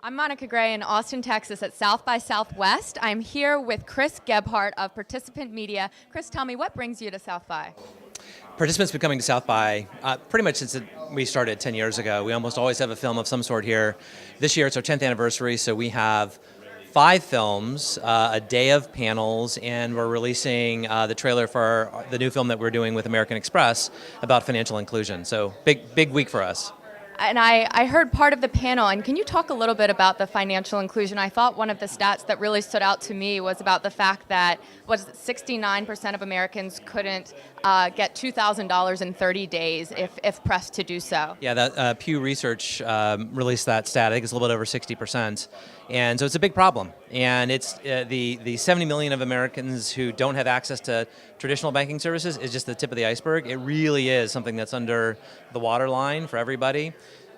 I'm Monica Gray in Austin, Texas at South by Southwest. I'm here with Chris Gebhardt of Participant Media. Chris, tell me, what brings you to South by? Participants been coming to South by pretty much since we started 10 years ago. We almost always have a film of some sort here. This year it's our 10th anniversary, so we have 5 films, a day of panels, and we're releasing the trailer for the new film that we're doing with American Express about financial inclusion. So big week for us. And I heard part of the panel, and can you talk a little bit about the financial inclusion? I thought one of the stats that really stood out to me was about the fact that 69% of Americans couldn't get $2,000 in 30 days if pressed to do so. Yeah, that Pew Research released that stat. I think it's a little bit over 60%. And so it's a big problem. And it's the 70 million of Americans who don't have access to traditional banking services is just the tip of the iceberg. It really is something that's under the waterline for everybody.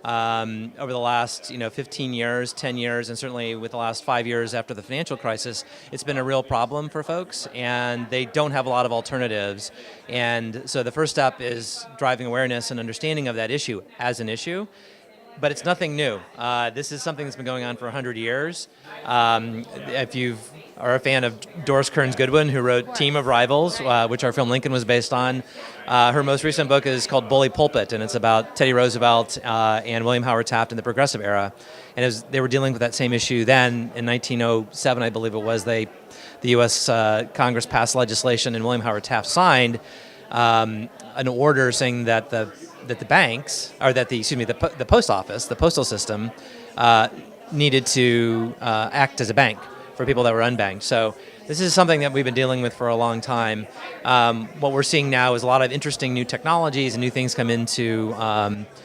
Over the last 15 years, 10 years, and certainly with the last 5 years after the financial crisis, it's been a real problem for folks, and they don't have a lot of alternatives. And so the first step is driving awareness and understanding of that issue as an issue. But it's nothing new. This is something that's been going on for 100 years. If you are a fan of Doris Kearns Goodwin, who wrote Team of Rivals, which our film Lincoln was based on, her most recent book is called Bully Pulpit, and it's about Teddy Roosevelt and William Howard Taft in the Progressive Era. And they were dealing with that same issue then. In 1907, I believe it was, the U.S. Congress passed legislation, and William Howard Taft signed an order saying that the post office, the postal system, needed to act as a bank for people that were unbanked. So this is something that we've been dealing with for a long time. What we're seeing now is a lot of interesting new technologies and new things come into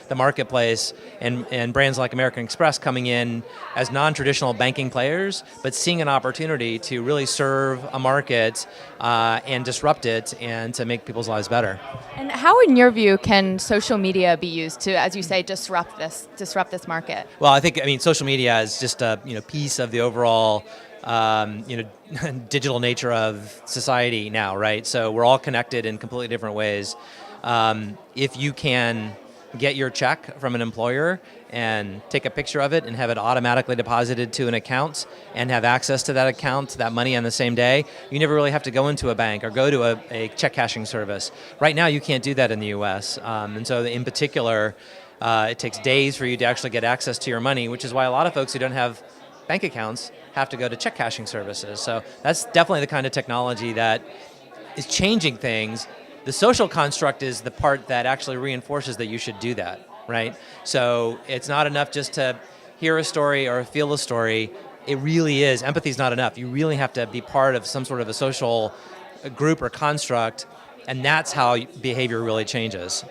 the marketplace, and brands like American Express coming in as non-traditional banking players, but seeing an opportunity to really serve a market and disrupt it and to make people's lives better. And how, in your view, can social media be used to, as you say, disrupt this market? Well, I think social media is just a piece of the overall digital nature of society now, right? So we're all connected in completely different ways. If you can get your check from an employer and take a picture of it and have it automatically deposited to an account and have access to that account, that money on the same day, you never really have to go into a bank or go to a check cashing service. Right now, you can't do that in the U.S. And so in particular, it takes days for you to actually get access to your money, which is why a lot of folks who don't have bank accounts have to go to check cashing services. So that's definitely the kind of technology that is changing things. The social construct is the part that actually reinforces that you should do that, right? So it's not enough just to hear a story or feel a story. It really is. Empathy is not enough. You really have to be part of some sort of a social group or construct, and that's how behavior really changes.